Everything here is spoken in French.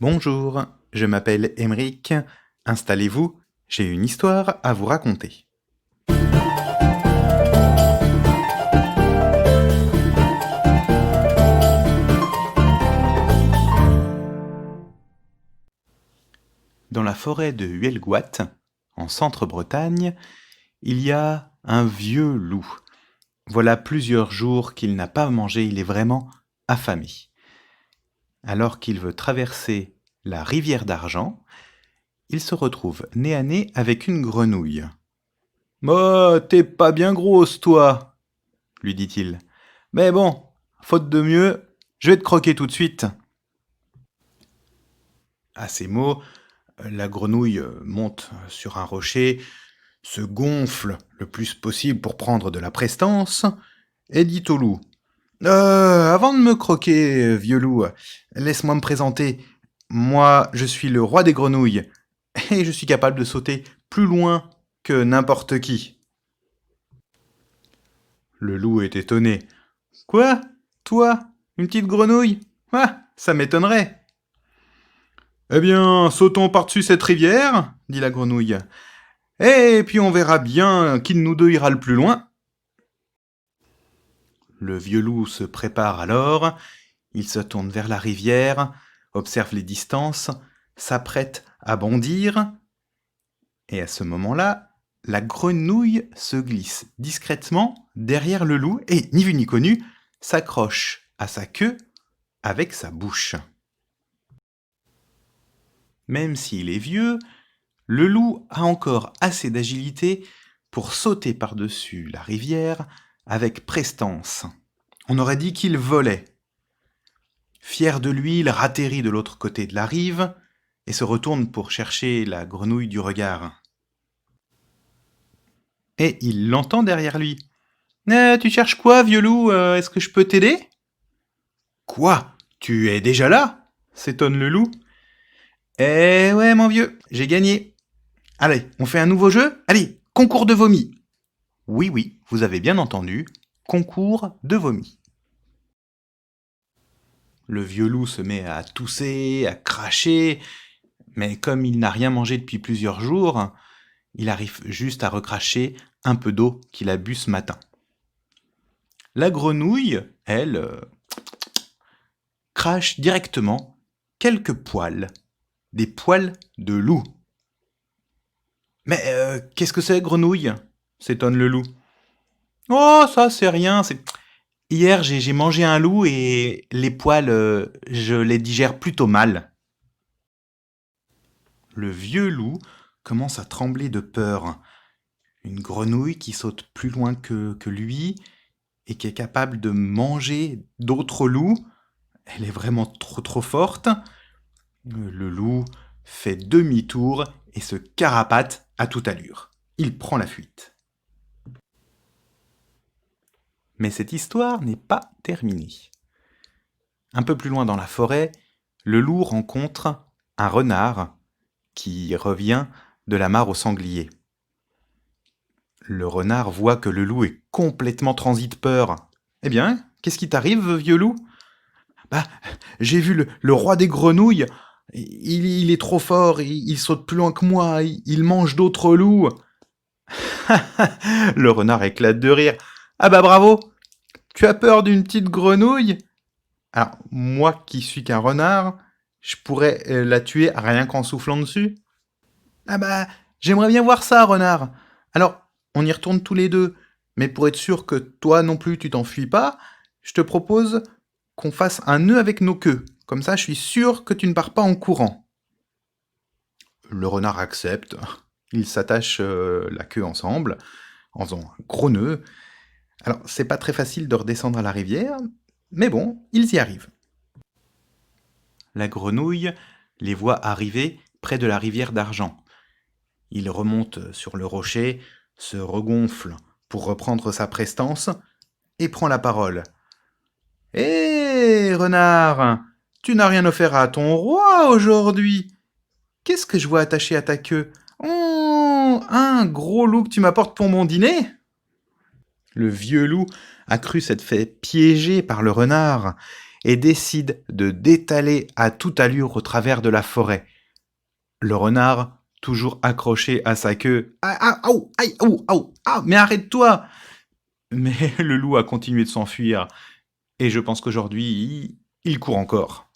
Bonjour, je m'appelle Émeric. Installez-vous, j'ai une histoire à vous raconter. Dans la forêt de Huelgoat, en Centre-Bretagne, il y a un vieux loup. Voilà plusieurs jours qu'il n'a pas mangé, il est vraiment affamé. Alors qu'il veut traverser la rivière d'argent, il se retrouve nez à nez avec une grenouille. « Oh, t'es pas bien grosse, toi !» lui dit-il. « Mais bon, faute de mieux, je vais te croquer tout de suite. » À ces mots, la grenouille monte sur un rocher, se gonfle le plus possible pour prendre de la prestance, et dit au loup : « Avant de me croquer, vieux loup, laisse-moi me présenter. Moi, je suis le roi des grenouilles, et je suis capable de sauter plus loin que n'importe qui. » Le loup est étonné. « Quoi ? Toi ? Une petite grenouille ? Ah, ça m'étonnerait. » « Eh bien, sautons par-dessus cette rivière, » dit la grenouille. « Et puis on verra bien qui de nous deux ira le plus loin. » Le vieux loup se prépare alors, il se tourne vers la rivière, observe les distances, s'apprête à bondir, et à ce moment-là, la grenouille se glisse discrètement derrière le loup et, ni vu ni connu, s'accroche à sa queue avec sa bouche. Même s'il est vieux, le loup a encore assez d'agilité pour sauter par-dessus la rivière avec prestance. On aurait dit qu'il volait. Fier de lui, il ratterrit de l'autre côté de la rive et se retourne pour chercher la grenouille du regard. Et il l'entend derrière lui. « Tu cherches quoi, vieux loup ? Est-ce que je peux t'aider ?»« Quoi ? Tu es déjà là ?» s'étonne le loup. « Eh ouais, mon vieux, j'ai gagné. Allez, on fait un nouveau jeu ? Allez, concours de vomi. » Oui, oui, vous avez bien entendu, concours de vomi. Le vieux loup se met à tousser, à cracher, mais comme il n'a rien mangé depuis plusieurs jours, il arrive juste à recracher un peu d'eau qu'il a bu ce matin. La grenouille, elle, crache directement quelques poils, des poils de loup. « Mais qu'est-ce que c'est, grenouille ?» s'étonne le loup. « Oh, ça c'est rien, c'est... Hier j'ai mangé un loup et les poils, je les digère plutôt mal. » Le vieux loup commence à trembler de peur. Une grenouille qui saute plus loin que lui et qui est capable de manger d'autres loups, elle est vraiment trop forte. Le loup fait demi-tour et se carapate à toute allure. Il prend la fuite. Mais cette histoire n'est pas terminée. Un peu plus loin dans la forêt, le loup rencontre un renard qui revient de la mare au sanglier. Le renard voit que le loup est complètement transi de peur. « Eh bien, qu'est-ce qui t'arrive, vieux loup ?»« J'ai vu le roi des grenouilles. Il est trop fort, il saute plus loin que moi, il mange d'autres loups. » Le renard éclate de rire. « Ah bah bravo, tu as peur d'une petite grenouille ? Alors, moi qui suis qu'un renard, je pourrais la tuer rien qu'en soufflant dessus. » « Ah bah, j'aimerais bien voir ça, renard. Alors, on y retourne tous les deux, mais pour être sûr que toi non plus tu t'enfuis pas, je te propose qu'on fasse un nœud avec nos queues. Comme ça, je suis sûr que tu ne pars pas en courant. » Le renard accepte. Ils s'attachent la queue ensemble, en faisant un gros nœud. Alors, c'est pas très facile de redescendre à la rivière, mais bon, ils y arrivent. La grenouille les voit arriver près de la rivière d'argent. Il remonte sur le rocher, se regonfle pour reprendre sa prestance et prend la parole. « Hé, renard, tu n'as rien offert à ton roi aujourd'hui. Qu'est-ce que je vois attaché à ta queue ? Oh, un gros loup que tu m'apportes pour mon dîner ?» Le vieux loup a cru s'être fait piéger par le renard et décide de d'étaler à toute allure au travers de la forêt. Le renard, toujours accroché à sa queue. Ah, ah, aïe, aïe, aou, aou, ah, mais arrête-toi! Mais le loup a continué de s'enfuir, et je pense qu'aujourd'hui, il court encore.